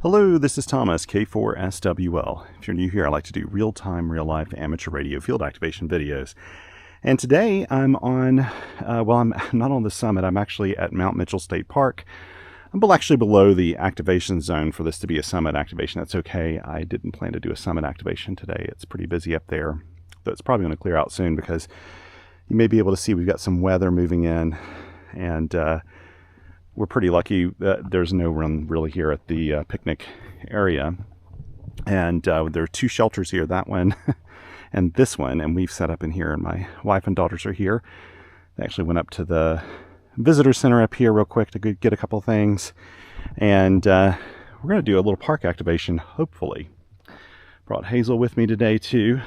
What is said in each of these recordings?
Hello, this is Thomas, K4SWL. If you're new here, I like to do real-time, real-life amateur radio field activation videos. And today I'm on, I'm not on the summit, I'm actually at Mount Mitchell State Park. I'm actually below the activation zone for this to be a summit activation. That's okay. I didn't plan to do a summit activation today. It's pretty busy up there, though it's probably going to clear out soon because you may be able to see we've got some weather moving in, and we're pretty lucky that there's no run really here at the picnic area. And there are two shelters here, that one and this one, and we've set up in here, and my wife and daughters are here. They actually went up to the visitor center up here real quick to get a couple things. And we're going to do a little park activation, hopefully. Brought Hazel with me today, too.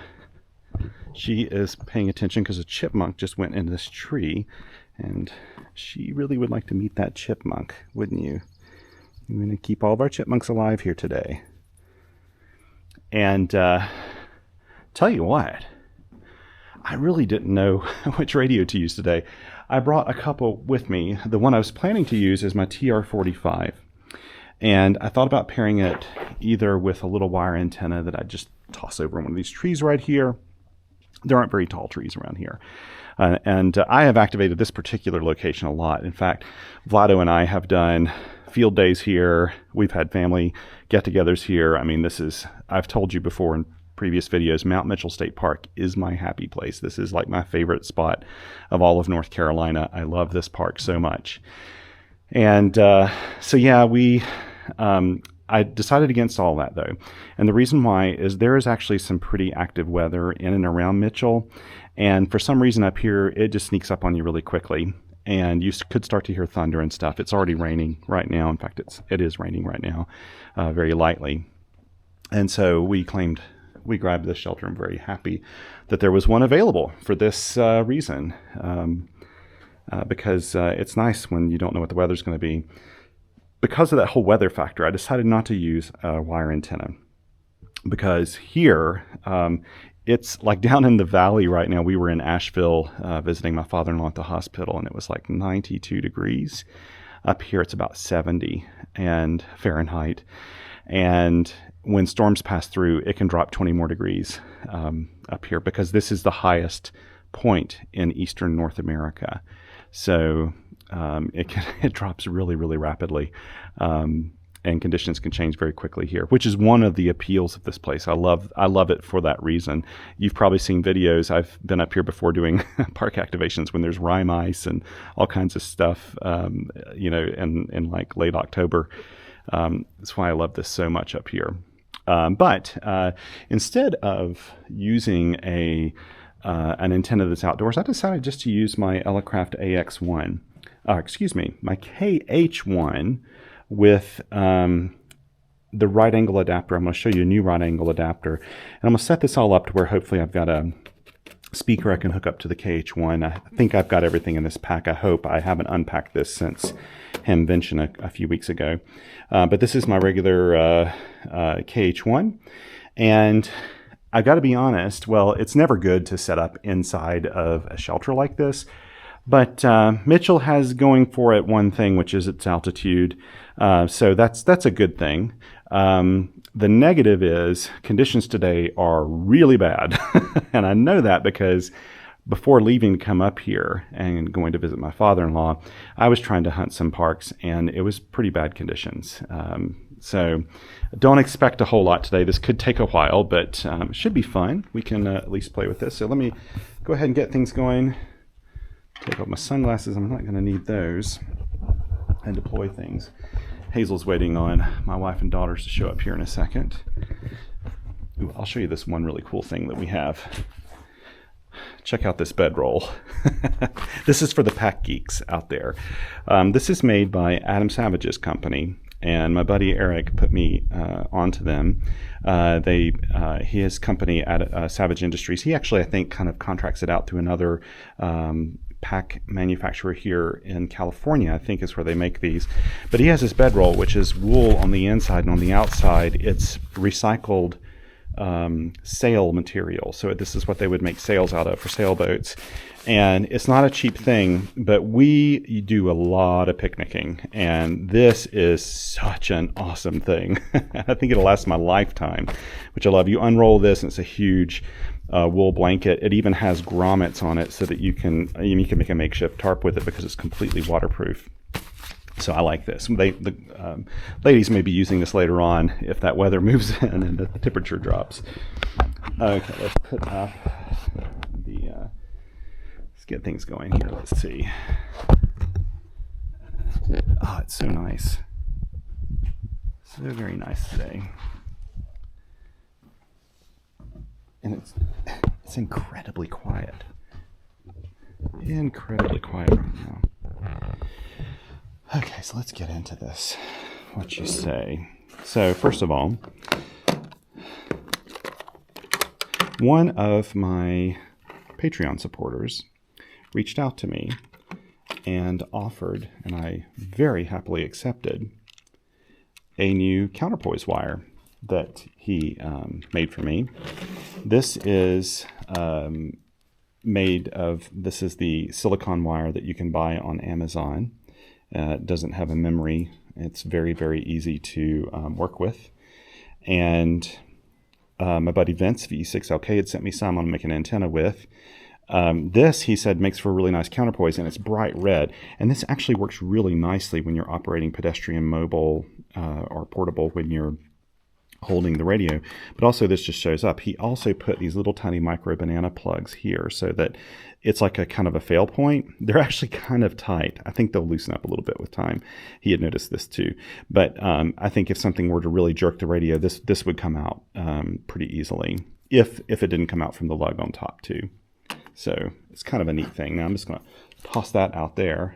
She is paying attention because a chipmunk just went in this tree, and she really would like to meet that chipmunk, wouldn't you? We're going to keep all of our chipmunks alive here today. And tell you what, I really didn't know which radio to use today. I brought a couple with me. The one I was planning to use is my TR45. And I thought about pairing it either with a little wire antenna that I just toss over one of these trees right here. There aren't very tall trees around here. And I have activated this particular location a lot. In fact, Vlado and I have done field days here. We've had family get-togethers here. I mean, I've told you before in previous videos, Mount Mitchell State Park is my happy place. This is like my favorite spot of all of North Carolina. I love this park so much. And so yeah, I decided against all that, though. And the reason why is there is actually some pretty active weather in and around Mitchell. And for some reason up here, it just sneaks up on you really quickly. And you could start to hear thunder and stuff. It's already raining right now. In fact, it is raining right now, very lightly. And so we grabbed this shelter. I'm very happy that there was one available for this reason. Because it's nice when you don't know what the weather's going to be. Because of that whole weather factor, I decided not to use a wire antenna. Because here, it's like down in the valley right now. We were in Asheville visiting my father-in-law at the hospital, and it was like 92 degrees. Up here, it's about 70 and Fahrenheit. And when storms pass through, it can drop 20 more degrees up here because this is the highest point in eastern North America. So it drops really, really rapidly, and conditions can change very quickly here, which is one of the appeals of this place. I love it for that reason. You've probably seen videos. I've been up here before doing park activations when there's rime ice and all kinds of stuff, in like late October. That's why I love this so much up here. But instead of using an antenna that's outdoors, I decided just to use my Elecraft AX1. My KH1 with the right angle adapter. I'm going to show you a new right angle adapter. And I'm going to set this all up to where hopefully I've got a speaker I can hook up to the KH1. I think I've got everything in this pack. I hope. I haven't unpacked this since Hamvention a few weeks ago. But this is my regular KH1. And I got to be honest, well, it's never good to set up inside of a shelter like this. But Mitchell has going for it one thing, which is its altitude. So that's a good thing. The negative is conditions today are really bad. And I know that because before leaving to come up here and going to visit my father-in-law, I was trying to hunt some parks, and it was pretty bad conditions. So don't expect a whole lot today. This could take a while, but it should be fun. We can at least play with this. So let me go ahead and get things going. Take off my sunglasses. I'm not going to need those. And deploy things. Hazel's waiting on my wife and daughters to show up here in a second. Ooh, I'll show you this one really cool thing that we have. Check out this Bedroll. This is for the pack geeks out there. This is made by Adam Savage's company, and my buddy Eric put me onto them. His company at Savage Industries, he actually, I think, kind of contracts it out to another pack manufacturer here in California, I think is where they make these. But he has this Bedroll, which is wool on the inside, and on the outside it's recycled sail material. So this is what they would make sails out of for sailboats. And it's not a cheap thing, but we do a lot of picnicking, and this is such an awesome thing. I think it'll last my lifetime, which I love. You unroll this, and it's a huge wool blanket. It even has grommets on it so that you can make a makeshift tarp with it because it's completely waterproof. So I like this. The ladies may be using this later on if that weather moves in and the temperature drops. Okay, let's put up the... let's get things going here. Let's see. Oh, it's so nice. So very nice today. And it's incredibly quiet. Incredibly quiet right now. Okay, so let's get into this. What you say. So first of all, one of my Patreon supporters reached out to me and offered, and I very happily accepted, a new Counterpoise wire that he made for me. This is this is the silicone wire that you can buy on Amazon. It doesn't have a memory. It's very, very easy to work with. And my buddy Vince, VE6LK, had sent me some I'm making an antenna with. This, he said, makes for a really nice counterpoise, and it's bright red. And this actually works really nicely when you're operating pedestrian, mobile, or portable when you're holding the radio. But also this just shows up. He also put these little tiny micro banana plugs here so that it's like a kind of a fail point. They're actually kind of tight. I think they'll loosen up a little bit with time. He had noticed this too. But I think if something were to really jerk the radio, this would come out pretty easily if it didn't come out from the lug on top too. So it's kind of a neat thing. Now I'm just going to toss that out there.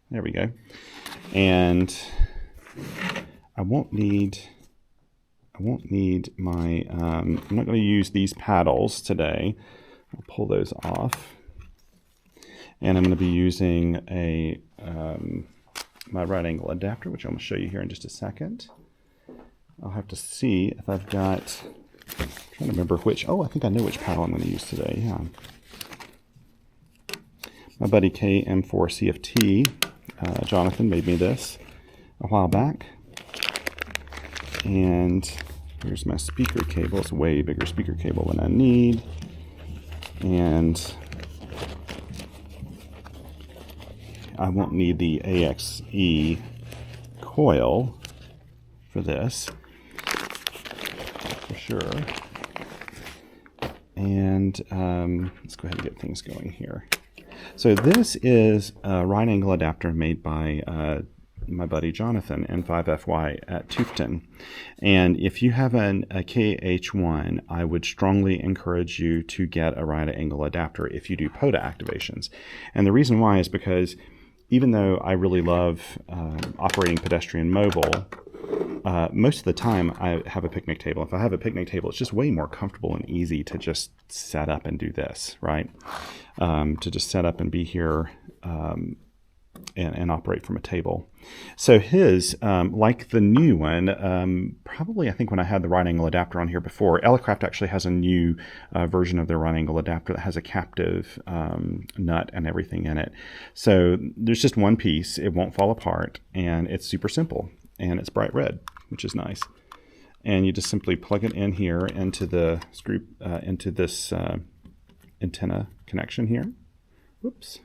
There we go. And I won't need my, I'm not going to use these paddles today. I'll pull those off. And I'm going to be using a my right angle adapter, which I'm going to show you here in just a second. I'll have to see if I've got, I'm trying to remember which, I think I know which paddle I'm going to use today, yeah. My buddy KM4CFT, Jonathan, made me this a while back. And here's my speaker cable. It's a way bigger speaker cable than I need. And I won't need the AXE coil for this, for sure. And let's go ahead and get things going here. So this is a right angle adapter made by my buddy Jonathan, N5FY at Tufteln. And if you have a KH1, I would strongly encourage you to get a right angle adapter if you do POTA activations. And the reason why is because even though I really love operating pedestrian mobile, most of the time I have a picnic table. If I have a picnic table, it's just way more comfortable and easy to just set up and do this, right? To just set up and be here and operate from a table. So his, like the new one, probably I think when I had the right angle adapter on here before, Elecraft actually has a new version of their right angle adapter that has a captive nut and everything in it. So there's just one piece, it won't fall apart, and it's super simple, and it's bright red, which is nice. And you just simply plug it in here into the screw, into this antenna connection here. Whoops.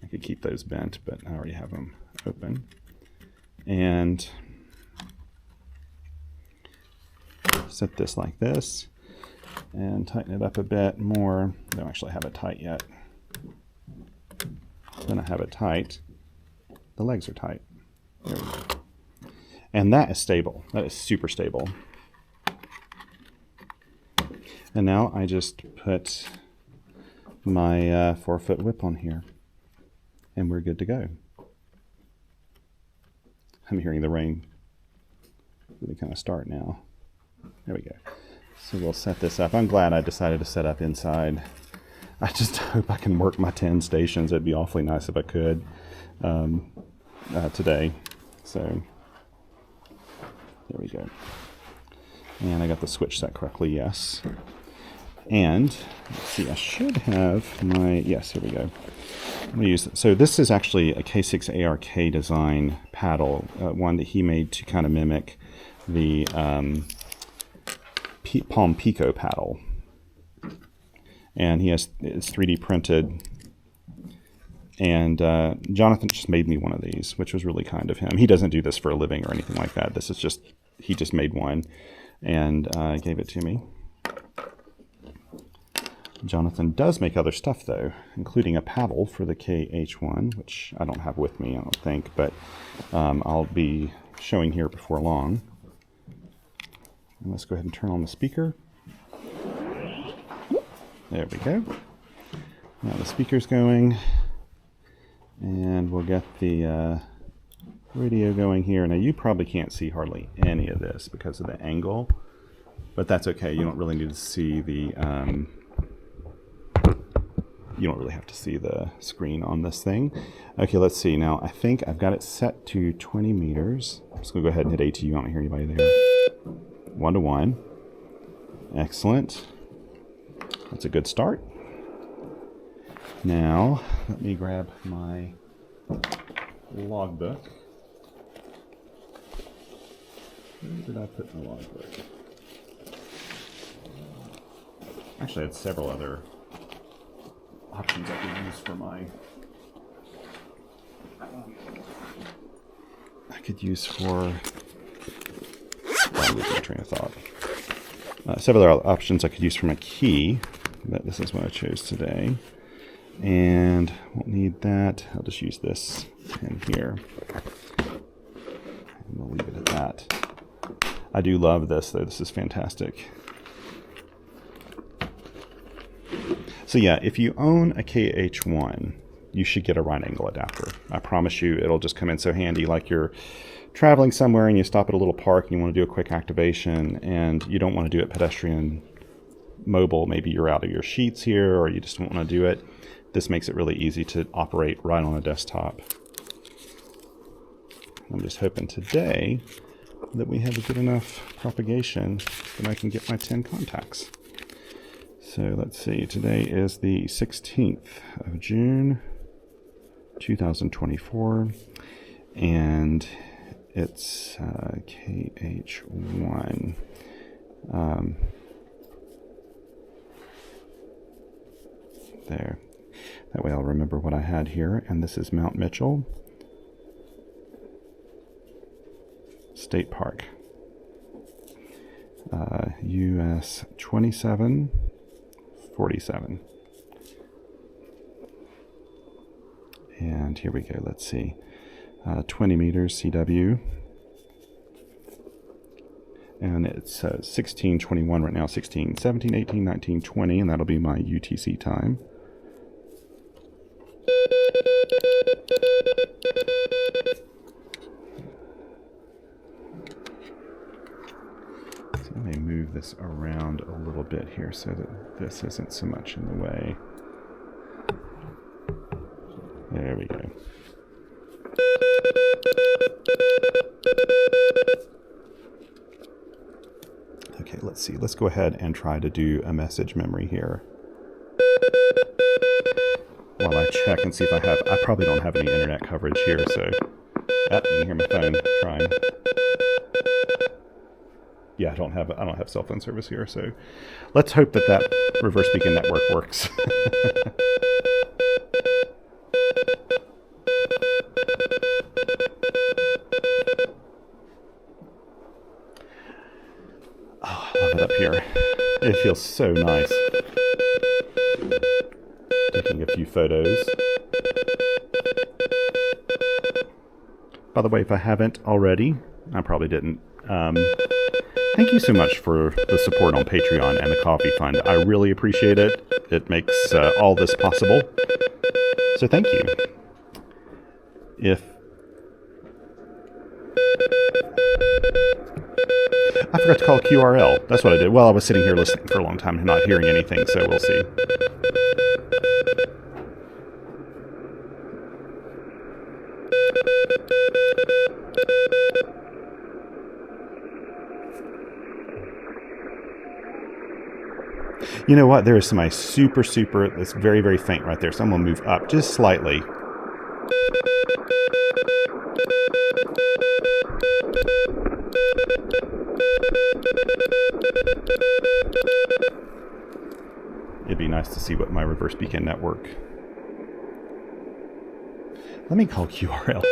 I could keep those bent, but I already have them open. And set this like this and tighten it up a bit more. I don't actually have it tight yet. Then I have it tight. The legs are tight. There we go. And that is stable. That is super stable. And now I just put my 4-foot whip on here. And we're good to go. I'm hearing the rain really kind of start now. There we go. So we'll set this up. I'm glad I decided to set up inside. I just hope I can work my 10 stations. It'd be awfully nice if I could today. So there we go. And I got the switch set correctly, yes. And, let's see, I should have my, yes, here we go. I'm going to use, so this is actually a K6 ARK design paddle, one that he made to kind of mimic the Palm Pico paddle. And it's 3D printed. And Jonathan just made me one of these, which was really kind of him. He doesn't do this for a living or anything like that. This is just, he just made one and gave it to me. Jonathan does make other stuff, though, including a paddle for the KH1, which I don't have with me, I don't think, but I'll be showing here before long. And let's go ahead and turn on the speaker. There we go. Now the speaker's going, and we'll get the radio going here. Now you probably can't see hardly any of this because of the angle, but that's okay. You don't really need to see the you don't really have to see the screen on this thing. Okay, let's see. Now, I think I've got it set to 20 meters. I'm just going to go ahead and hit ATU. I don't hear anybody there. 1 to 1. Excellent. That's a good start. Now, let me grab my logbook. Where did I put my logbook? Actually, I had several other options I could use for my I lose my train of thought. Several other options I could use for my key, but this is what I chose today. And won't need that. I'll just use this in here. And we'll leave it at that. I do love this, though. This is fantastic. So yeah, if you own a KH1, you should get a right angle adapter. I promise you, it'll just come in so handy. Like you're traveling somewhere and you stop at a little park and you want to do a quick activation and you don't want to do it pedestrian mobile. Maybe you're out of your sheets here or you just don't want to do it. This makes it really easy to operate right on a desktop. I'm just hoping today that we have a good enough propagation that I can get my 10 contacts. So let's see, today is the 16th of June, 2024, and it's KH1. There. That way I'll remember what I had here, and this is Mount Mitchell State Park. US 2747. And here we go, let's see. 20 meters CW. And it's 16:21 right now, 16, 17, 18, 19, 20, and that'll be my UTC time. So let me move this around a little bit here so that this isn't so much in the way. There we go. Okay, let's see. Let's go ahead and try to do a message memory here. While I check and see if I probably don't have any internet coverage here, so you can hear my phone trying. Yeah, I don't have cell phone service here, so let's hope that reverse beacon network works. Oh, I love it up here. It feels so nice. Taking a few photos. By the way, if I haven't already, I probably didn't. Thank you so much for the support on Patreon and the Coffee Fund. I really appreciate it. It makes all this possible. So thank you. I forgot to call QRL. That's what I did. Well, I was sitting here listening for a long time and not hearing anything, so we'll see. You know what? There is somebody super, it's very, very faint right there. So I'm going to move up just slightly. It'd be nice to see what my reverse beacon network. Let me call QRL.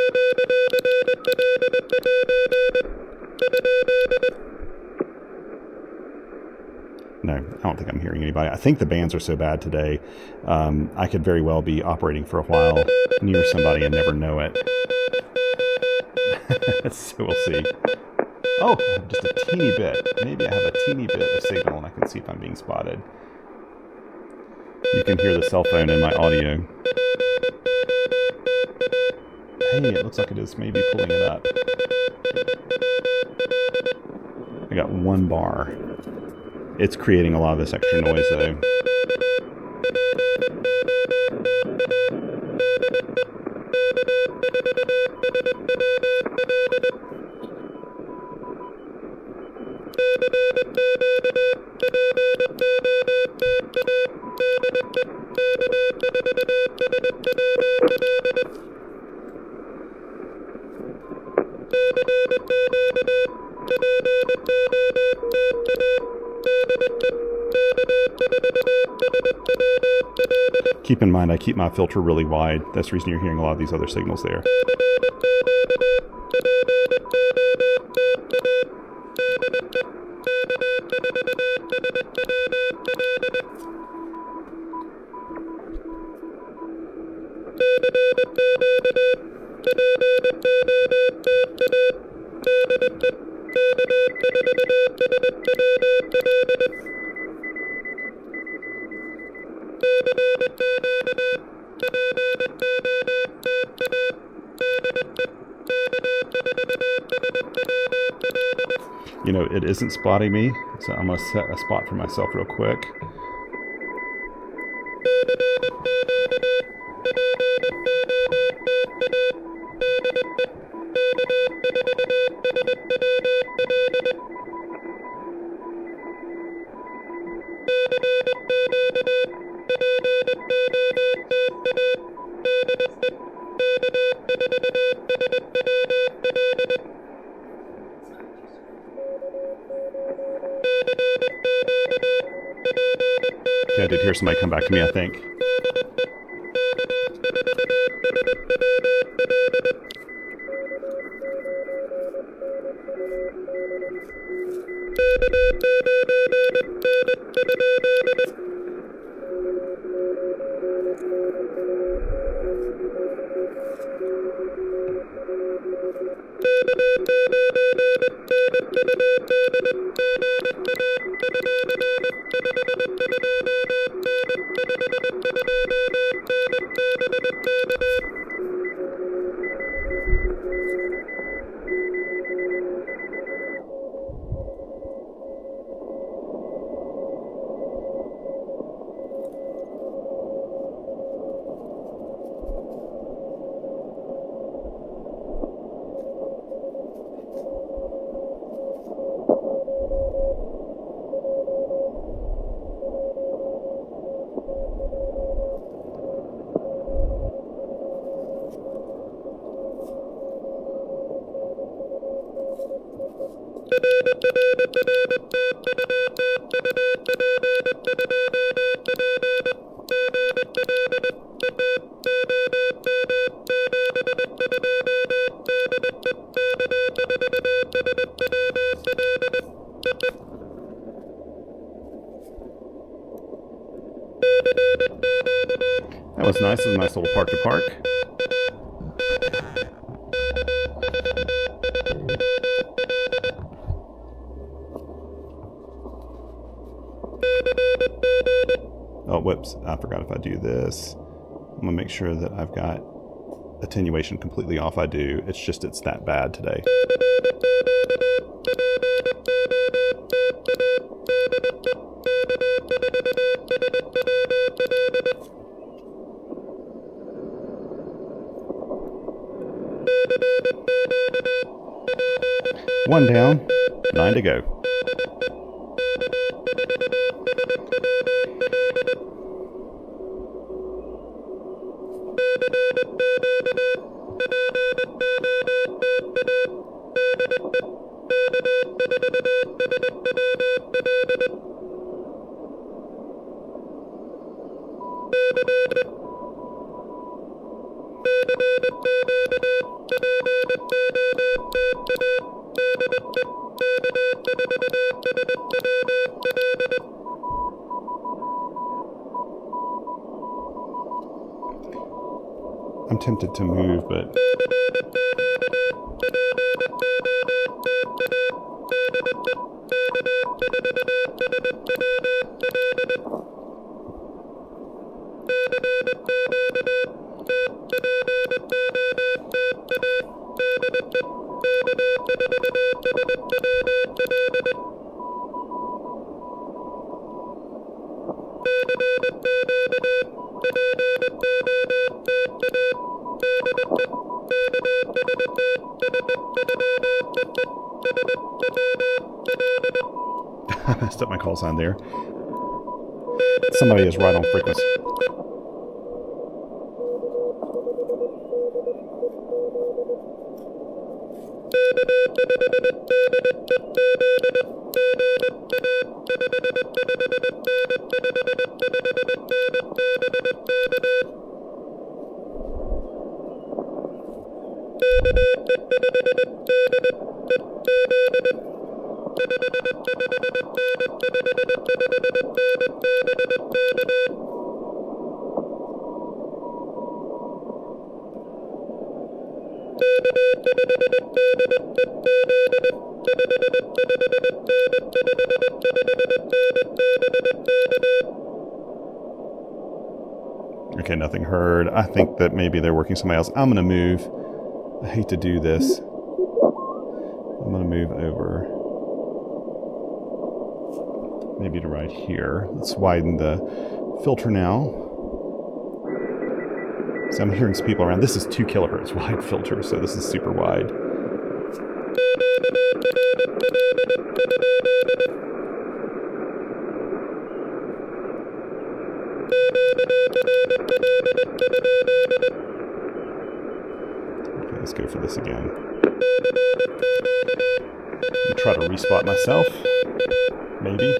No, I don't think I'm hearing anybody. I think the bands are so bad today. I could very well be operating for a while near somebody and never know it. So we'll see. Oh, just a teeny bit. Maybe I have a teeny bit of signal and I can see if I'm being spotted. You can hear the cell phone in my audio. Hey, it looks like it is maybe pulling it up. I got 1 bar. It's creating a lot of this extra noise though. Keep in mind, I keep my filter really wide. That's the reason you're hearing a lot of these other signals there. You know, it isn't spotting me, so I'm going to set a spot for myself real quick. Okay, I did hear somebody come back to me, I think. That was nice. It was a nice little park to park. Oh, whoops. I forgot if I do this. I'm going to make sure that I've got attenuation completely off. I do. It's just it's that bad today. One down, 9 to go. I'm tempted to move, but I messed up my call sign there. Somebody is right on frequency. Okay, nothing heard. I think that maybe they're working somebody else. I'm going to move. I hate to do this. I'm going to move over. Maybe to right here. Let's widen the filter now. So I'm hearing some people around. This is 2 kilohertz wide filter, so this is super wide. Okay, let's go for this again. Try to respot myself. Maybe.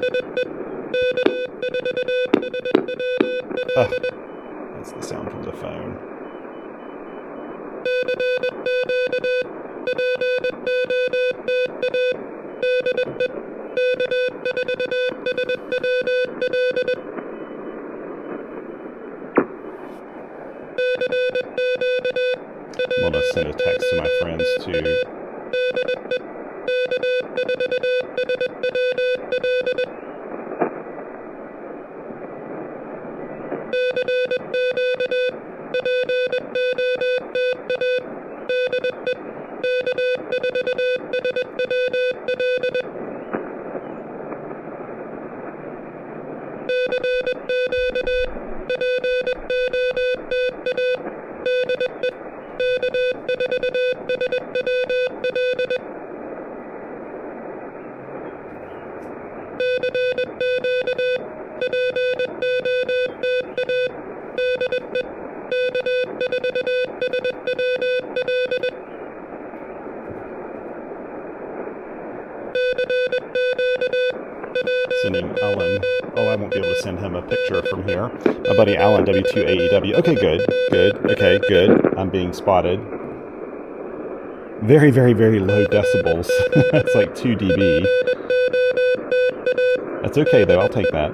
That's the sound from the phone. I'm going to send a text to my friends too. Sending Alan. Oh, I won't be able to send him a picture from here. My buddy Alan, W2AEW. Okay, good. Okay, good. I'm being spotted. Very, very, very low decibels. That's like 2 dB. That's okay, though. I'll take that.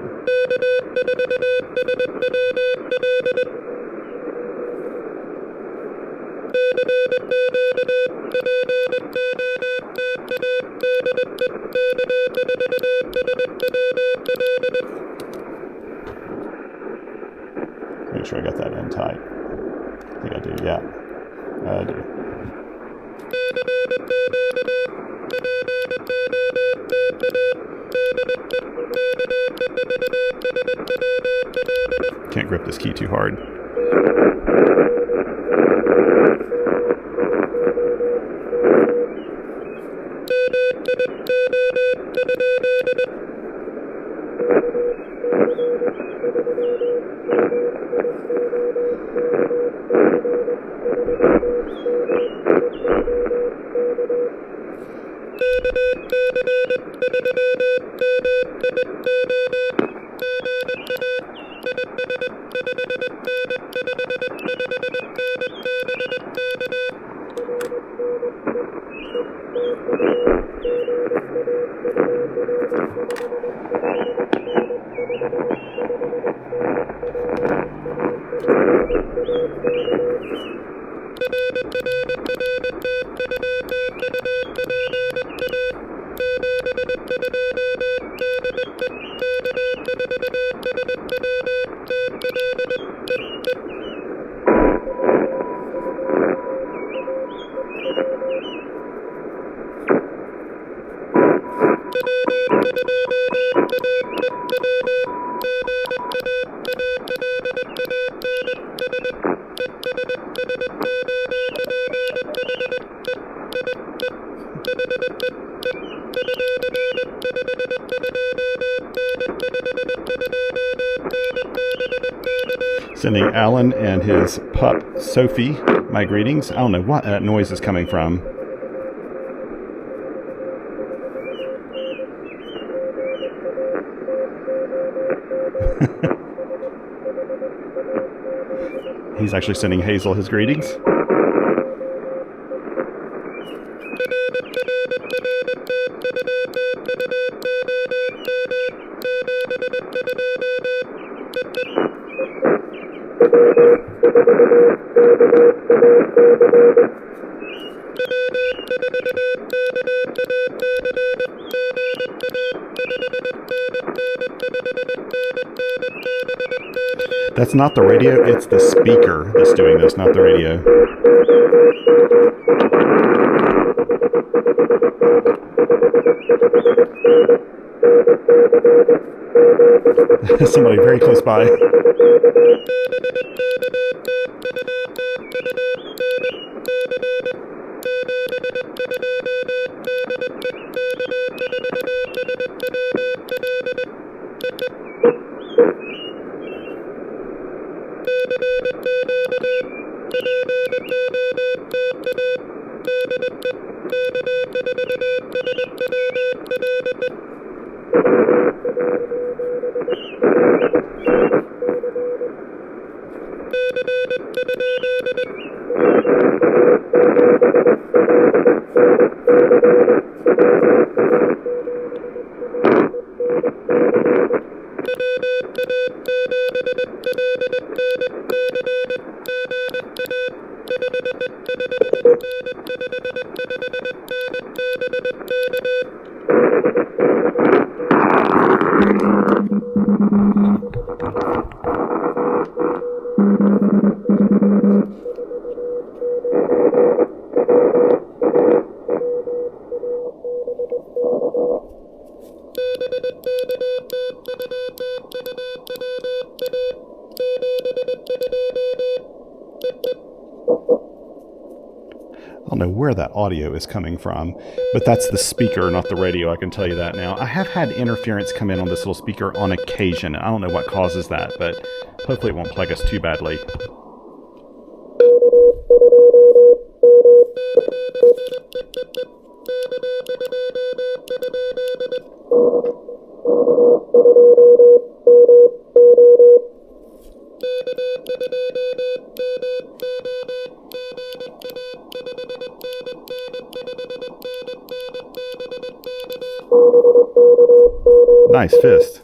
Make sure I got that in tight. I think I do, yeah. I do. Can't grip this key too hard. Sending Alan and his pup, Sophie, my greetings. I don't know what that noise is coming from. He's actually sending Hazel his greetings. That's not the radio, it's the speaker that's doing this, not the radio. Somebody very close by. I don't know where that audio is coming from, but that's the speaker, not the radio, I can tell you that now. I have had interference come in on this little speaker on occasion. I don't know what causes that, but hopefully it won't plague us too badly. Nice fist.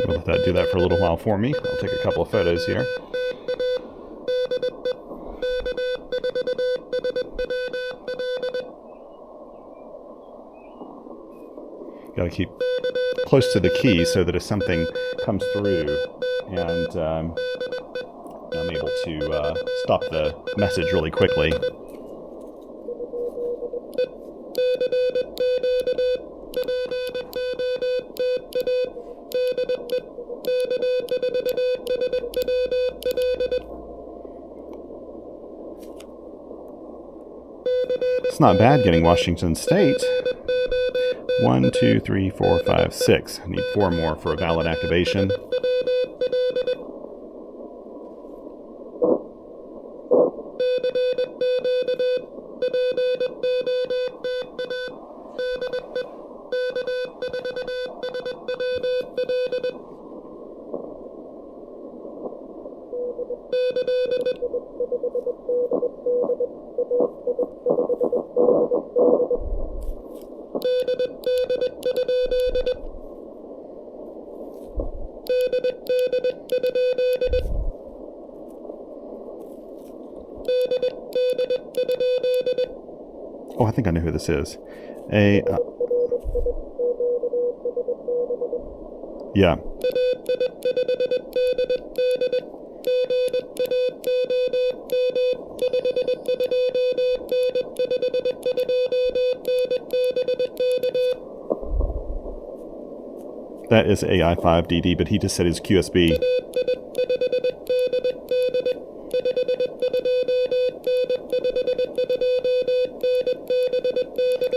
We'll let that do that for a little while for me. I'll take a couple of photos here. Got to keep close to the key so that if something comes through and I'm able to stop the message really quickly. It's not bad getting Washington State. 1, 2, 3, 4, 5, 6. I need 4 more for a valid activation. Oh, I think I know who this is. Yeah. That is AI5DD, but he just said his QSB.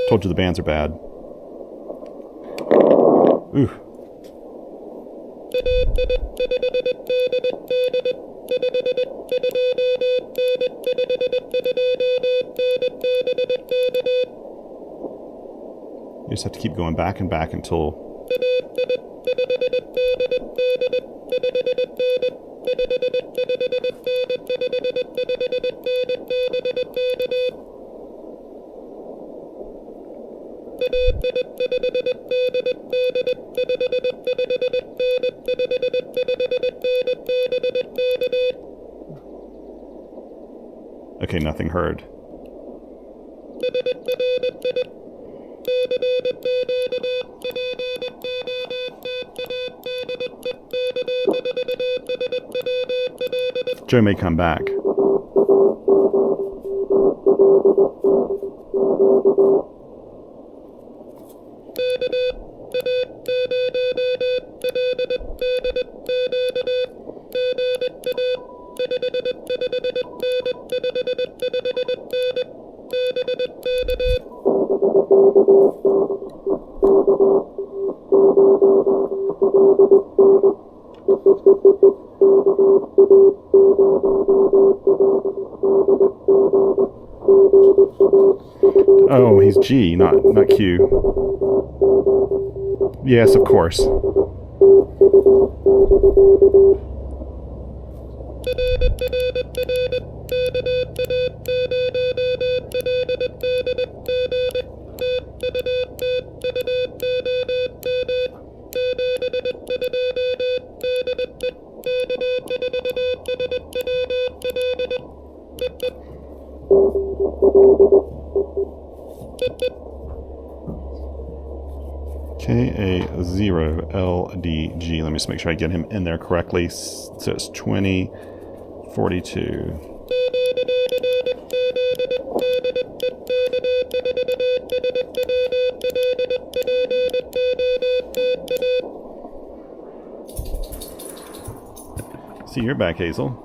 Told you the bands are bad. Ooh. You just have to keep going back and back until... Okay, nothing heard. Joe may come back. Oh, he's G, not Q. Yes, of course. KA0LDG. Let me just make sure I get him in there correctly. So it's 2042. See, you're back, Hazel.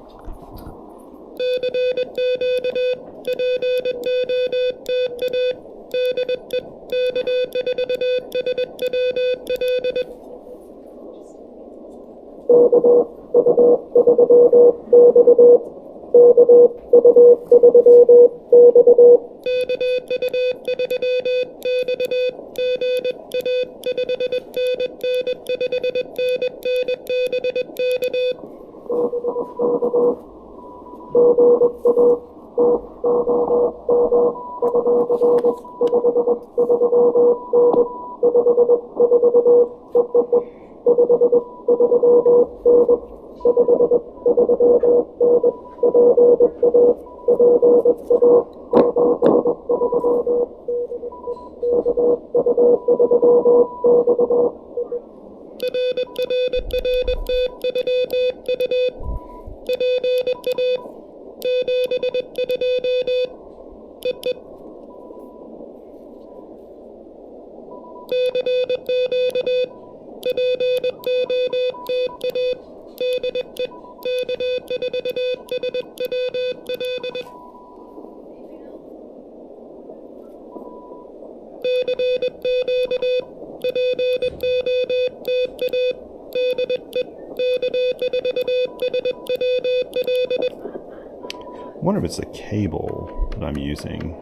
I wonder if it's the cable that I'm using.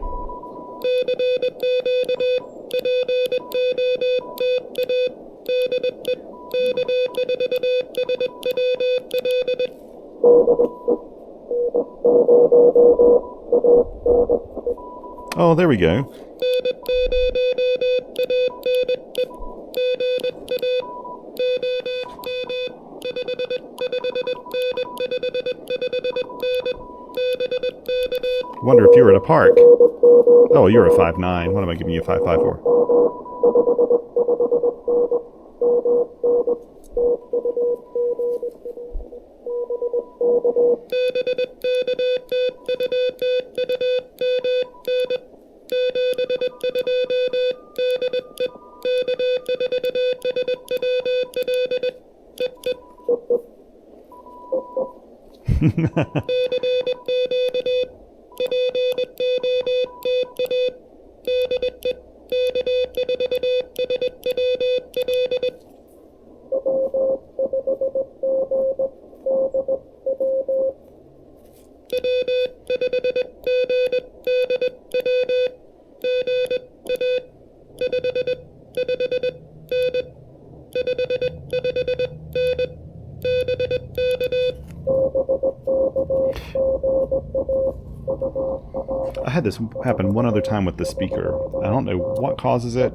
Oh, there we go. Wonder if you were at a park. Oh, you're a 5'9". What am I giving you a 5'5" for? I had this happen one other time with the speaker. I don't know what causes it.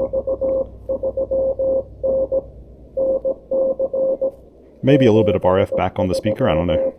Maybe a little bit of RF back on the speaker, I don't know.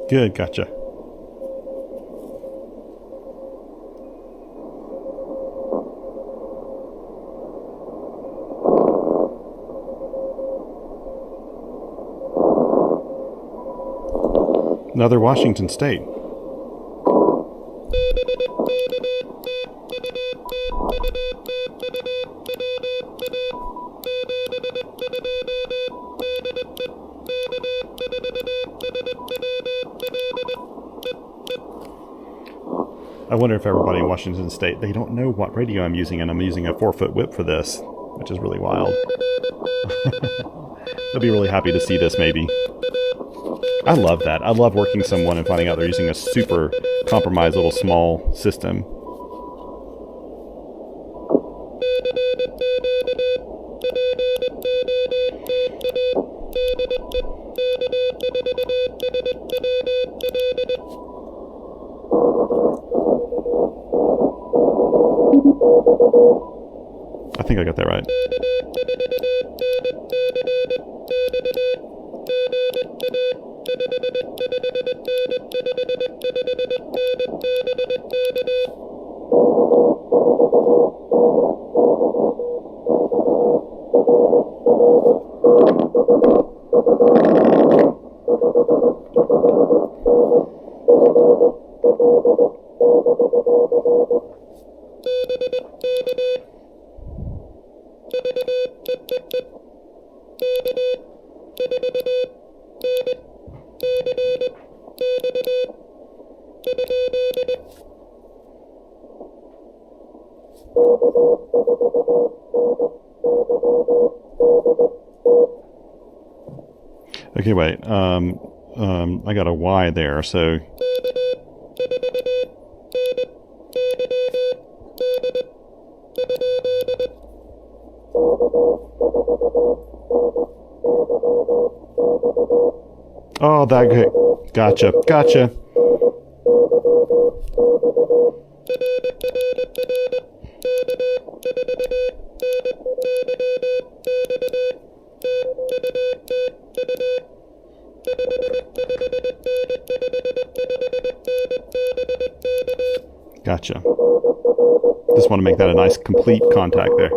Good, gotcha. Another Washington State. I wonder if everybody in Washington State, they don't know what radio I'm using, and I'm using a 4-foot whip for this, which is really wild. They'll be really happy to see this, maybe. I love that. I love working someone and finding out they're using a super compromised little small system. I think I got that right. Okay, wait. I got a Y there, so... Oh, that good. Gotcha. Gotcha. Gotcha. Just want to make that a nice complete contact there.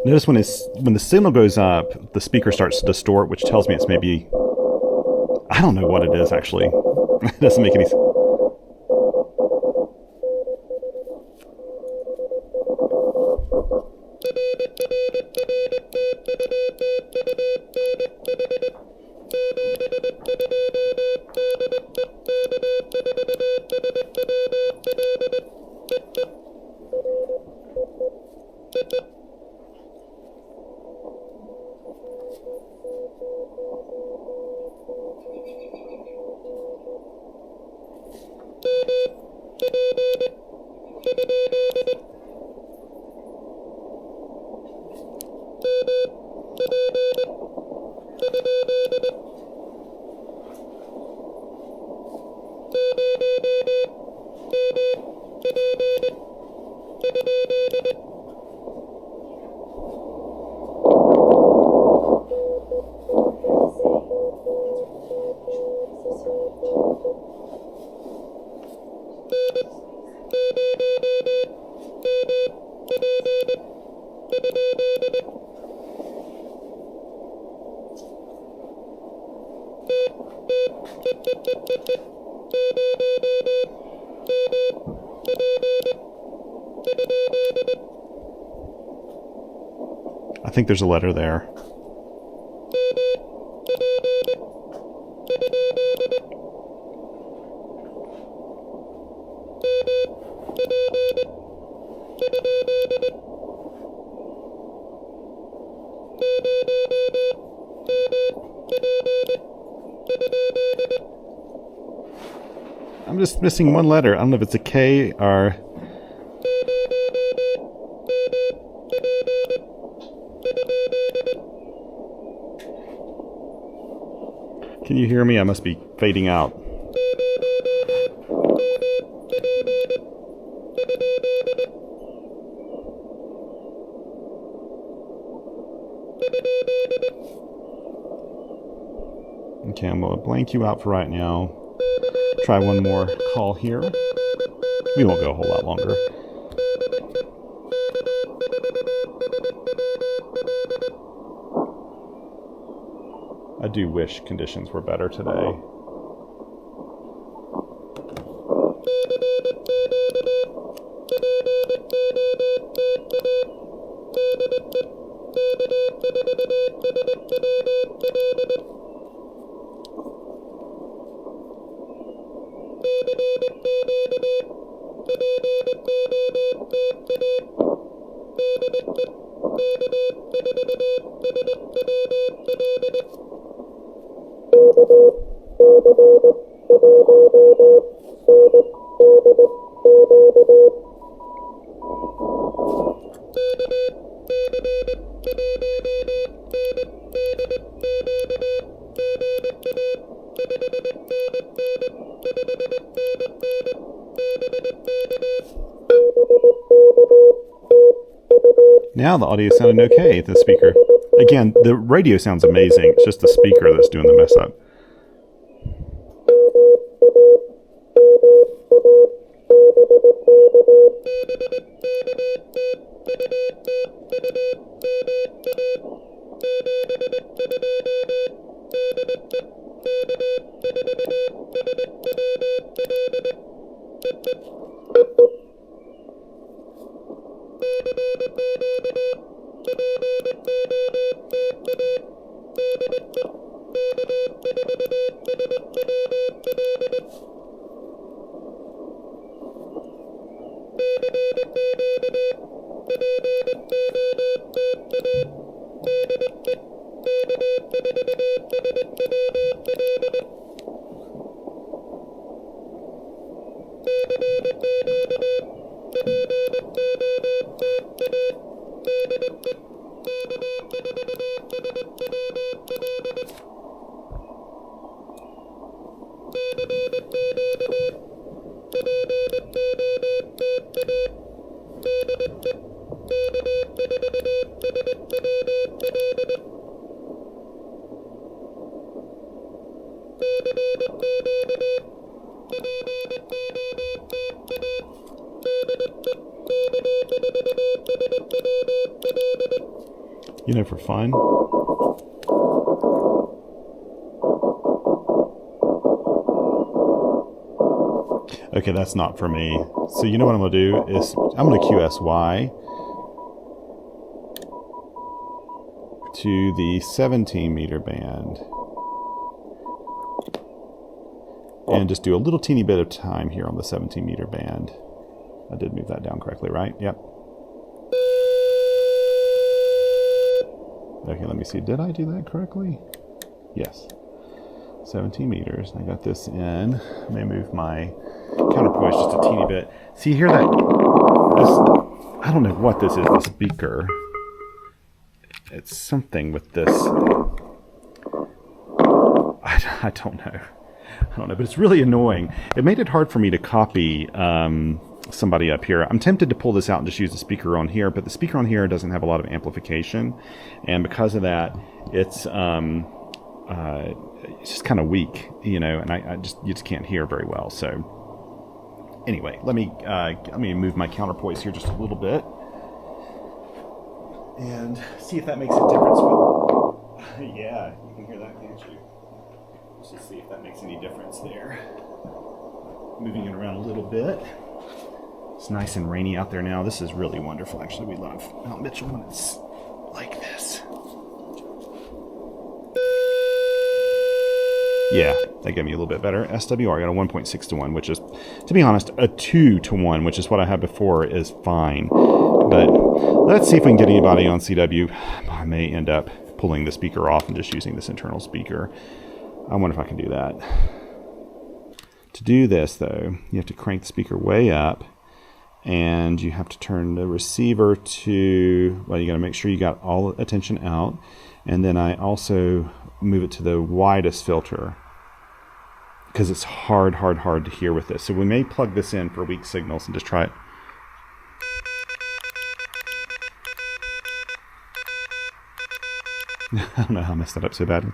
Notice when the signal goes up, the speaker starts to distort, which tells me it's maybe... I don't know what it is, actually. It doesn't make any sense. I think there's a letter there. I'm just missing one letter. I don't know if it's a K or... Can you hear me? I must be fading out. Okay, I'm going to blank you out for right now. Try one more call here. We won't go a whole lot longer. I do wish conditions were better today. Now the audio sounded okay at the speaker. Again, the radio sounds amazing. It's just the speaker that's doing the mess up. You know, for fun. Okay, that's not for me. So you know what I'm going to do is I'm going to QSY to the 17 meter band and just do a little teeny bit of time here on the 17 meter band. I did move that down correctly, right? Yep. Okay, let me see. Did I do that correctly? Yes. 17 meters. I got this in. Let me move my counterpoise just a teeny bit. See, you hear that? This, I don't know what this is, the speaker. It's something with this. I don't know. I don't know, but it's really annoying. It made it hard for me to copy somebody up here. I'm tempted to pull this out and just use the speaker on here, but the speaker on here doesn't have a lot of amplification, and because of that, it's just kind of weak, you know, and you just can't hear very well. So anyway, let me move my counterpoise here just a little bit and see if that makes a difference. Yeah, you can hear that, can't you? Let's just see if that makes any difference there. Moving it around a little bit. It's nice and rainy out there now. This is really wonderful, actually. We love Mount Mitchell when it's like this. Yeah, that gave me a little bit better. SWR, I got a 1.6 to 1, which is, to be honest, a 2 to 1, which is what I had before, is fine. But let's see if we can get anybody on CW. I may end up pulling the speaker off and just using this internal speaker. I wonder if I can do that. To do this, though, you have to crank the speaker way up, and you have to turn the receiver to, well, you got to make sure you got all attention out, and then I also move it to the widest filter because it's hard to hear with this. So we may plug this in for weak signals and just try it. I don't know how I messed that up so badly.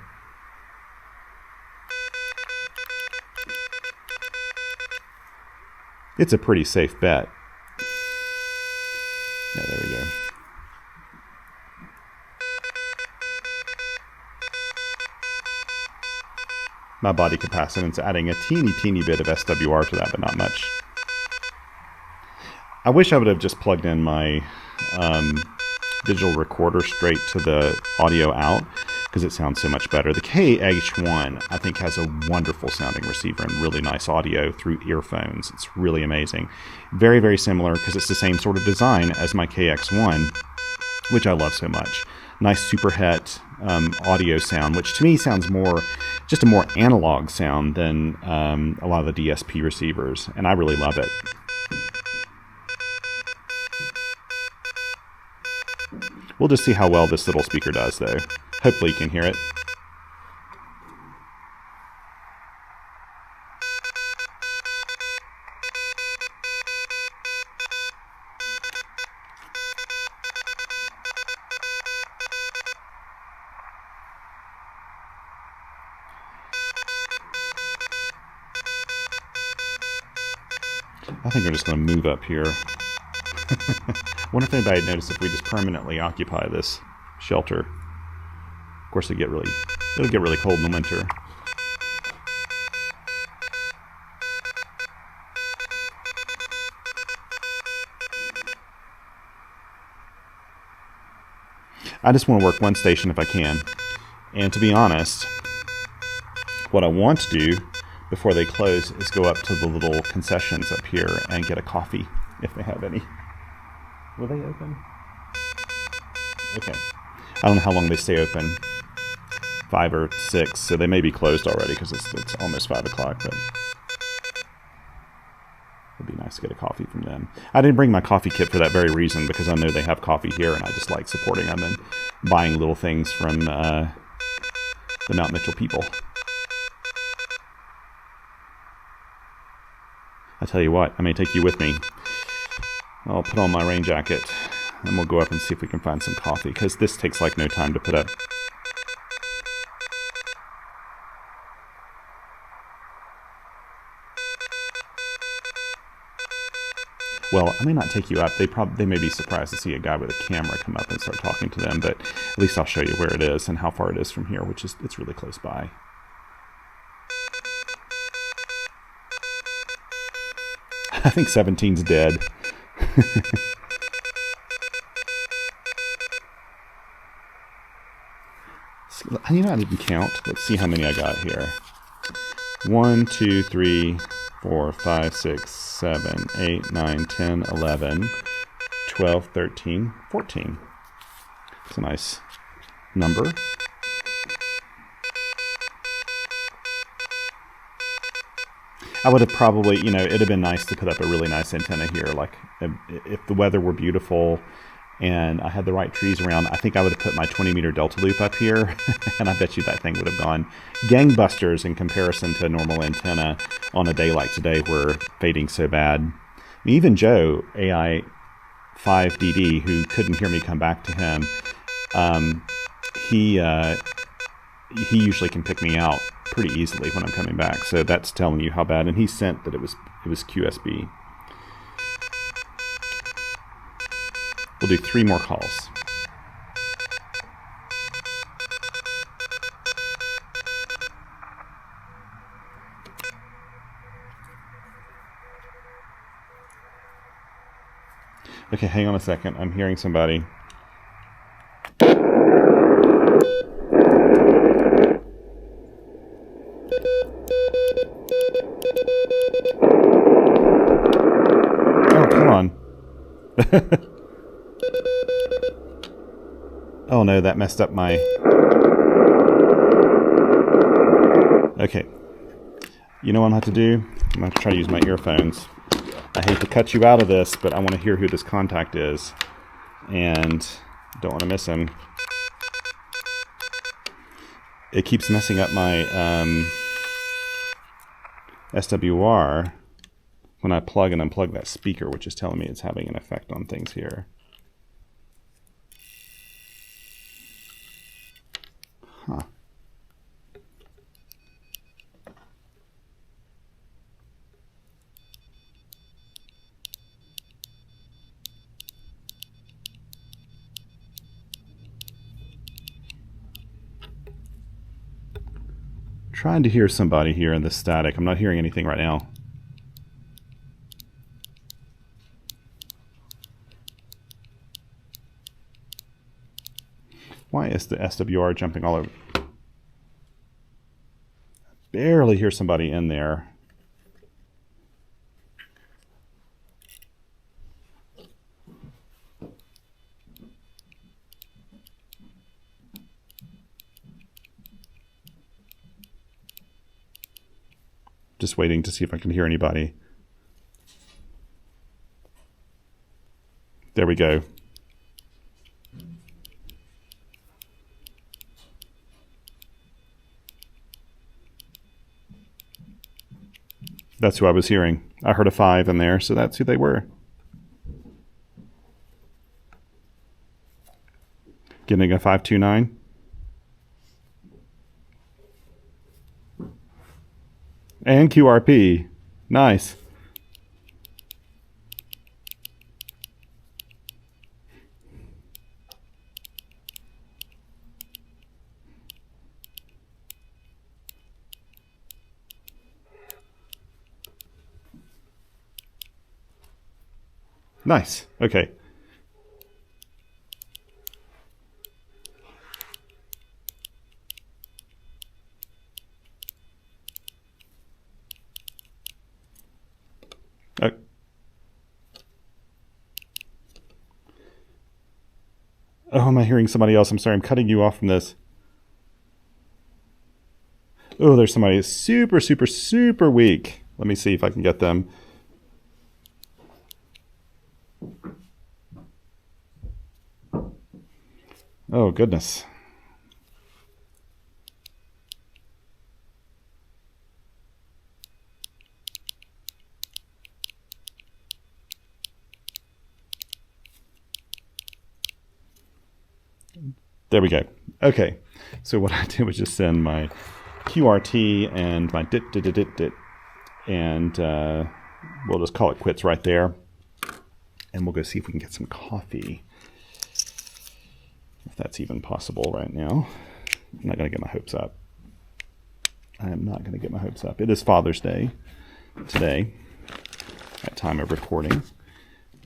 It's a pretty safe bet. Yeah, there we go. My body capacitance adding a teeny bit of SWR to that, but not much. I wish I would have just plugged in my digital recorder straight to the audio out, because it sounds so much better. The KH1, I think, has a wonderful sounding receiver and really nice audio through earphones. It's really amazing. Very, very similar, because it's the same sort of design as my KX1, which I love so much. Nice super het audio sound, which to me sounds more, just a more analog sound than a lot of the DSP receivers, and I really love it. We'll just see how well this little speaker does, though. Hopefully you can hear it. I think we're just going to move up here. Wonder if anybody noticed if we just permanently occupy this shelter. Of course, it'll get really cold in the winter. I just want to work one station if I can. And to be honest, what I want to do before they close is go up to the little concessions up here and get a coffee, if they have any. Will they open? Okay. I don't know how long they stay open. 5 or 6, so they may be closed already because it's almost 5 o'clock, but it'd be nice to get a coffee from them. I didn't bring my coffee kit for that very reason, because I know they have coffee here and I just like supporting them and buying little things from the Mount Mitchell people. I tell you what, I may take you with me. I'll put on my rain jacket and we'll go up and see if we can find some coffee, because this takes like no time to put up. Well, I may not take you up. They may be surprised to see a guy with a camera come up and start talking to them, but at least I'll show you where it is and how far it is from here, which is, it's really close by. I think 17's dead. You know, I didn't count. Let's see how many I got here. 1, 2, 3, 4, 5, 6, 7, 8, 9, 10, 11, 12, 13, 14. It's a nice number. I would have probably, you know, it'd have been nice to put up a really nice antenna here. Like, if the weather were beautiful and I had the right trees around, I think I would have put my 20-meter delta loop up here, and I bet you that thing would have gone gangbusters in comparison to a normal antenna on a day like today where fading's so bad. I mean, even Joe, AI5DD, who couldn't hear me come back to him, he usually can pick me out pretty easily when I'm coming back, so that's telling you how bad. And he sent that it was QSB. We'll do 3 more calls. Okay, hang on a second. I'm hearing somebody. Oh, come on. Oh no, that messed up my... Okay. You know what I'm going to have to do? I'm going to try to use my earphones. I hate to cut you out of this, but I want to hear who this contact is. And don't want to miss him. It keeps messing up my SWR when I plug and unplug that speaker, which is telling me it's having an effect on things here. Huh. Trying to hear somebody here in this static. I'm not hearing anything right now. Why is the SWR jumping all over? Barely hear somebody in there. Just waiting to see if I can hear anybody. There we go. That's who I was hearing. I heard a 5 in there, so that's who they were. Getting a 529. And QRP. Nice. Nice. Okay. Oh, am I hearing somebody else? I'm sorry, I'm cutting you off from this. Oh, there's somebody super, super, super weak. Let me see if I can get them. Oh, goodness. There we go. Okay, so what I did was just send my QRT and my dit, and we'll just call it quits right there. And we'll go see if we can get some coffee, if that's even possible right now. I'm not going to get my hopes up. I am not going to get my hopes up. It is Father's Day today, at time of recording,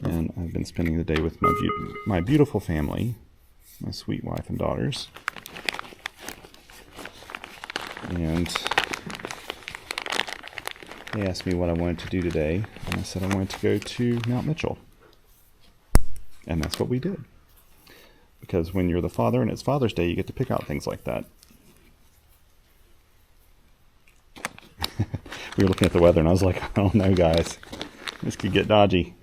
and I've been spending the day with my beautiful family, my sweet wife and daughters. And they asked me what I wanted to do today, and I said I wanted to go to Mount Mitchell. And that's what we did. Because when you're the father and it's Father's Day, you get to pick out things like that. We were looking at the weather, and I was like, oh no, guys, this could get dodgy.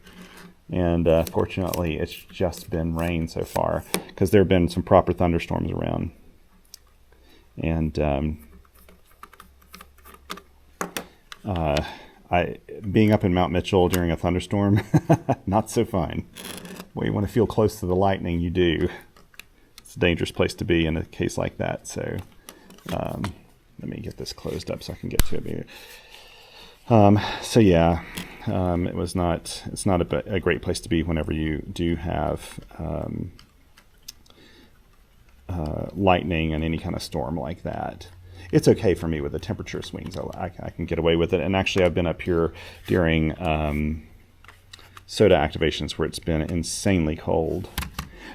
And fortunately, it's just been rain so far, because there have been some proper thunderstorms around. And being up in Mount Mitchell during a thunderstorm, not so fun. Well, you want to feel close to the lightning, you do. It's a dangerous place to be in a case like that. So let me get this closed up so I can get to it. So yeah, it's not a great place to be whenever you do have lightning and any kind of storm like that. It's okay for me with the temperature swings. I can get away with it. And actually, I've been up here during soda activations where it's been insanely cold.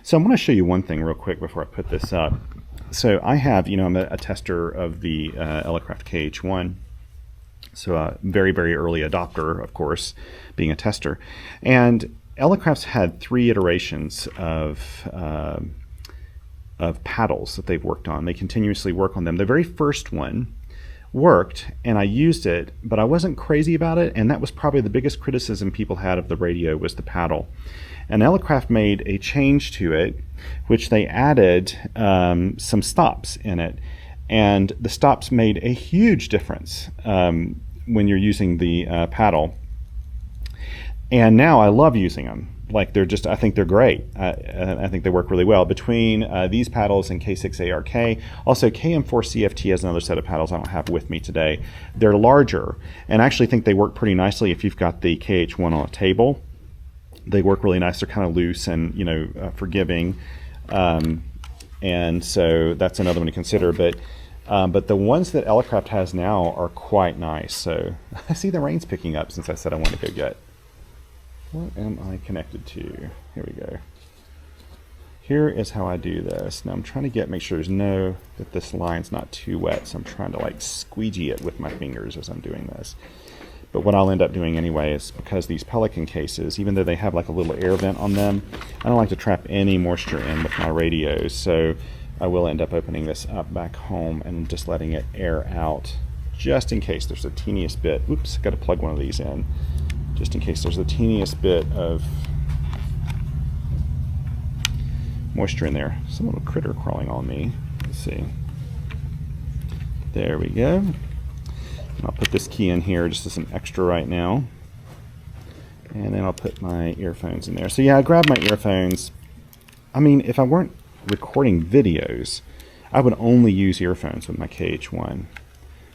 So I'm going to show you one thing real quick before I put this up. So I have, I'm a tester of the Elecraft KH1. So a very, very early adopter, of course, being a tester. And Elecraft's had 3 iterations of paddles that they've worked on. They continuously work on them. The very first one worked, and I used it, but I wasn't crazy about it, and that was probably the biggest criticism people had of the radio was the paddle. And Elecraft made a change to it, which they added some stops in it. And the stops made a huge difference when you're using the paddle. And now I love using them. Like I think they're great. I think they work really well. Between these paddles and K6ARK, also KM4CFT has another set of paddles I don't have with me today. They're larger, and I actually think they work pretty nicely if you've got the KH1 on a table. They work really nice. They're kind of loose and forgiving, and so that's another one to consider. But the ones that Elecraft has now are quite nice. So I see the rain's picking up since I said I wanted to go get. What am I connected to? Here we go. Here is how I do this. Now I'm trying to make sure that this line's not too wet, so I'm trying to like squeegee it with my fingers as I'm doing this. But what I'll end up doing anyway is, because these Pelican cases, even though they have like a little air vent on them, I don't like to trap any moisture in with my radios, so I will end up opening this up back home and just letting it air out, just in case there's the teeniest bit. Oops, got to plug one of these in. Just in case there's the teeniest bit of moisture in there. Some little critter crawling on me. Let's see. There we go. And I'll put this key in here just as an extra right now. And then I'll put my earphones in there. So yeah, I grabbed my earphones. I mean, if I weren't recording videos, I would only use earphones with my KH1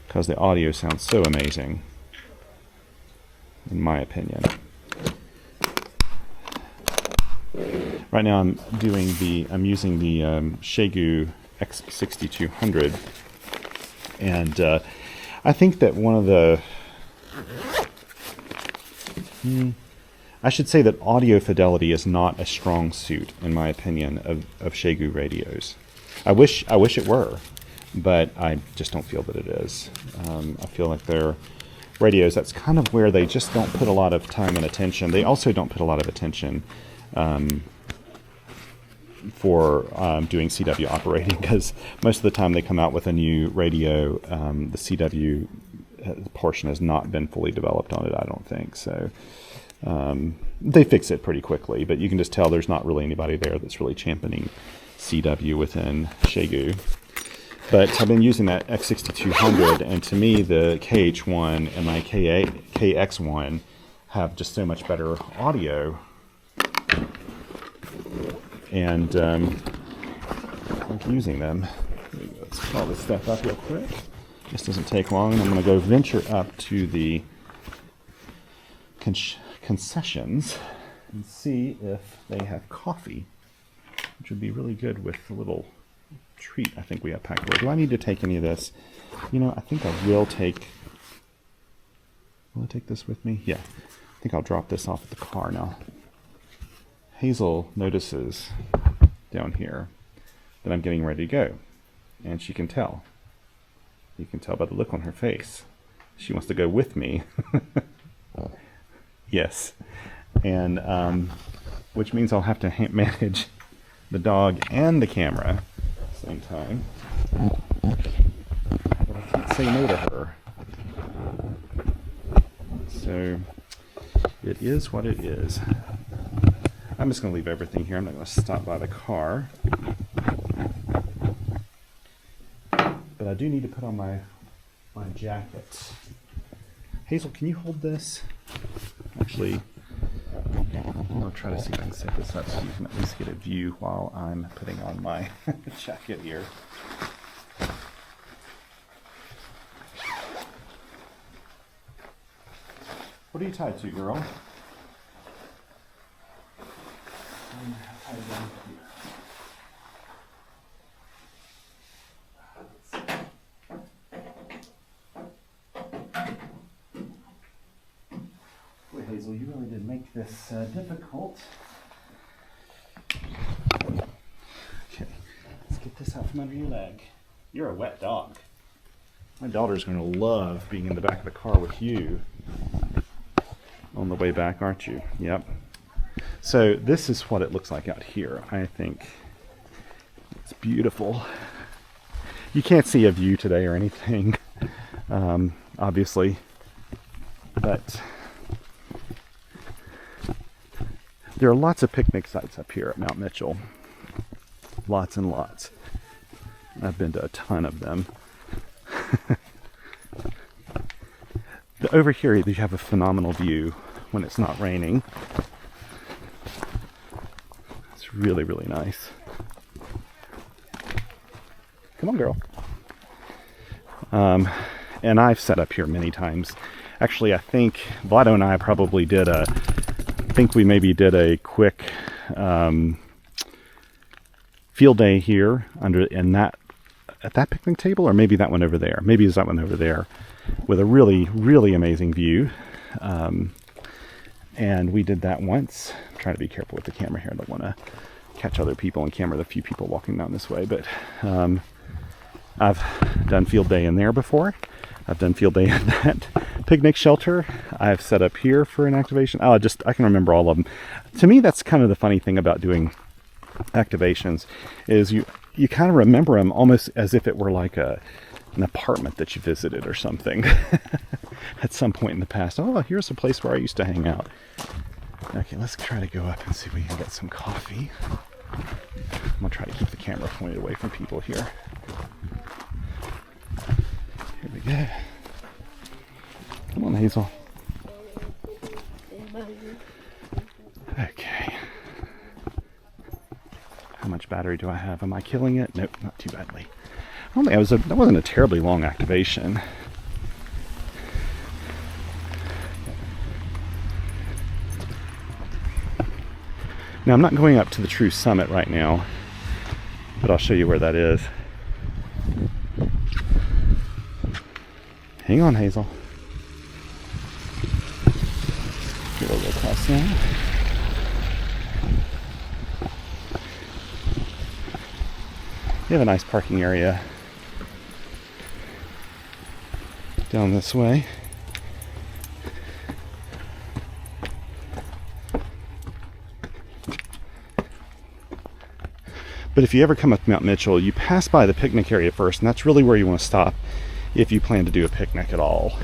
because the audio sounds so amazing, in my opinion. Right now I'm using the Shegu X6200, and I think that one of the I should say that audio fidelity is not a strong suit, in my opinion, of Xiegu radios. I wish it were, but I just don't feel that it is. I feel like they're radios, that's kind of where they just don't put a lot of time and attention. They also don't put a lot of attention for doing CW operating, because most of the time they come out with a new radio, the CW portion has not been fully developed on it, I don't think. So they fix it pretty quickly, but you can just tell there's not really anybody there that's really championing CW within Xiegu. But I've been using that X6200, and to me the KH1 and my KX1 have just so much better audio. And I'm using them. Let's call this stuff up real quick. This doesn't take long. I'm going to go venture up to the concessions and see if they have coffee, which would be really good with the little treat I think we have packed away. Do I need to take any of this? You know, I think I will take... Will I take this with me? Yeah. I think I'll drop this off at the car now. Hazel notices down here that I'm getting ready to go, and she can tell. You can tell by the look on her face. She wants to go with me. Yes. And which means I'll have to manage the dog and the camera at the same time. But I can't say no to her. So it is what it is. I'm just going to leave everything here. I'm not going to stop by the car. But I do need to put on my jacket. Hazel, can you hold this? Actually, I'm going to try to see if I can set this up so you can at least get a view while I'm putting on my jacket here. What are you tied to, girl? Boy, Hazel, you really did make this difficult. Okay, let's get this out from under your leg. You're a wet dog. My daughter's going to love being in the back of the car with you on the way back, aren't you? Yep. So this is what it looks like out here. I think it's beautiful. You can't see a view today or anything, obviously, but there are lots of picnic sites up here at Mount Mitchell. Lots and lots. I've been to a ton of them. Over here you have a phenomenal view when it's not raining. It's really, really nice. Come on, girl. And I've set up here many times. Actually, I think Vlado and I probably did we maybe did a quick field day here at that picnic table, or maybe that one over there. Maybe it's that one over there with a really, really amazing view. And we did that once. I'm trying to be careful with the camera here. I don't want to catch other people and camera the few people walking down this way, but I've done field day in there before. I've done field day at that picnic shelter. I've set up here for an activation. I can remember all of them. To me, that's kind of the funny thing about doing activations, is you kind of remember them almost as if it were like an apartment that you visited or something at some point in the past. Oh, here's a place where I used to hang out. Okay, let's try to go up and see if we can get some coffee. I'm gonna try to keep the camera pointed away from people here. Here we go. Come on, Hazel. Okay. How much battery do I have? Am I killing it? Nope, not too badly. I don't think that wasn't a terribly long activation. Now, I'm not going up to the true summit right now, but I'll show you where that is. Hang on, Hazel. Get a little closer. house now. You have a nice parking area down this way. But if you ever come up to Mount Mitchell, you pass by the picnic area first, and that's really where you want to stop if you plan to do a picnic at all.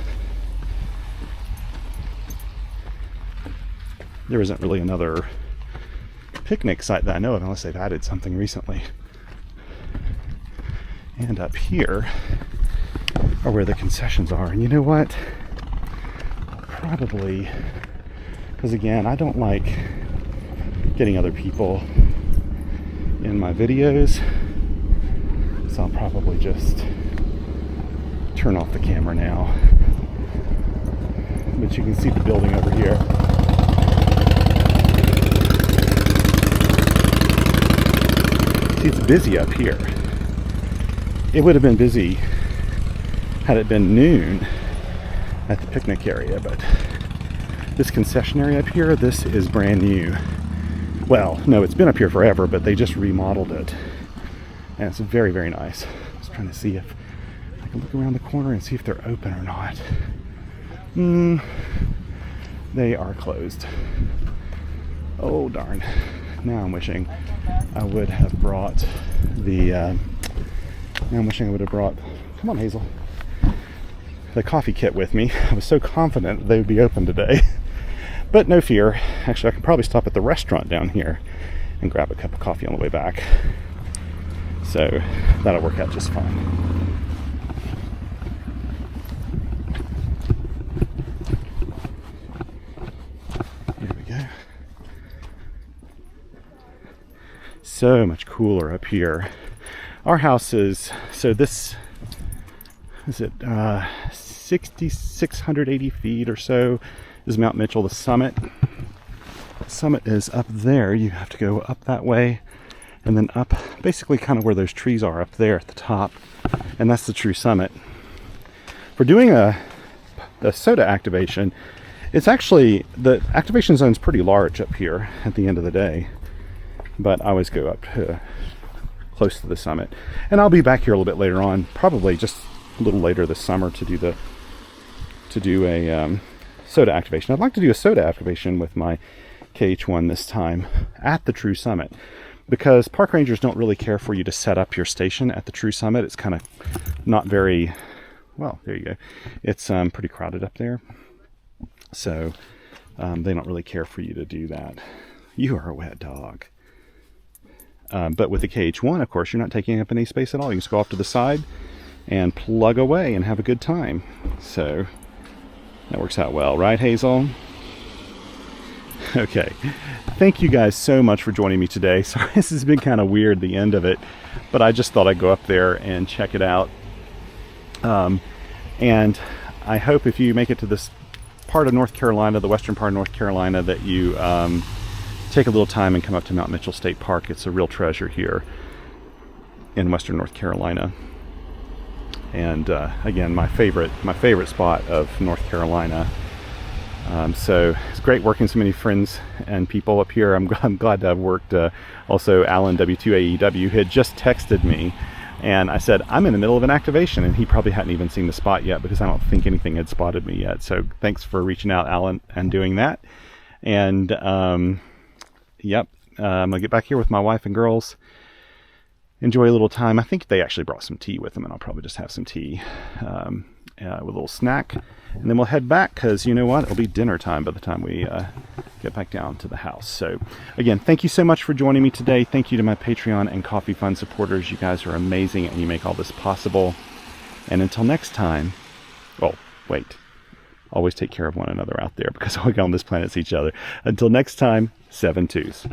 There isn't really another picnic site that I know of, unless they've added something recently. And up here are where the concessions are. And you know what? I'll probably, because again, I don't like getting other people in my videos, so I'll probably just turn off the camera now. But you can see the building over here. See, it's busy up here. It would have been busy had it been noon at the picnic area, but this concession area up here, this is brand new. Well, no, it's been up here forever, but they just remodeled it. And it's very, very nice. I was trying to see if I can look around the corner and see if they're open or not. They are closed. Oh, darn. Now I'm wishing I would have brought the, come on, Hazel, the coffee kit with me. I was so confident that they would be open today. But no fear. Actually, I can probably stop at the restaurant down here and grab a cup of coffee on the way back. So that'll work out just fine. Here we go. So much cooler up here. Our house is, so this, is it 6,680 feet or so is Mount Mitchell, the summit. The summit is up there. You have to go up that way and then up basically kind of where those trees are up there at the top. And that's the true summit. For doing a soda activation, it's actually, the activation zone is pretty large up here at the end of the day. But I always go up to close to the summit. And I'll be back here a little bit later on, probably just a little later this summer to do a soda activation. I'd like to do a soda activation with my KH1 this time at the true summit, because park rangers don't really care for you to set up your station at the true summit. It's kind of not very, well, there you go. It's pretty crowded up there. So they don't really care for you to do that. You are a wet dog. But with the KH1, of course, you're not taking up any space at all. You can just go off to the side and plug away and have a good time. So that works out well, right, Hazel? Okay. Thank you guys so much for joining me today. Sorry, this has been kind of weird, the end of it, but I just thought I'd go up there and check it out. And I hope if you make it to this part of North Carolina, the western part of North Carolina, that you take a little time and come up to Mount Mitchell State Park. It's a real treasure here in western North Carolina. And again, my favorite spot of North Carolina. So it's great working with so many friends and people up here. I'm glad to have worked. Also, Alan W2AEW had just texted me, and I said, I'm in the middle of an activation, and he probably hadn't even seen the spot yet, because I don't think anything had spotted me yet. So thanks for reaching out, Alan, and doing that. And yep, I'm gonna get back here with my wife and girls, enjoy a little time. I think they actually brought some tea with them, and I'll probably just have some tea with a little snack, and then we'll head back, because you know what, it'll be dinner time by the time we get back down to the house. So again, thank you so much for joining me today. Thank you to my Patreon and Coffee Fund supporters. You guys are amazing, and you make all this possible. And until next time, oh wait, always take care of one another out there, because all we got on this planet is each other. Until next time, 7 twos.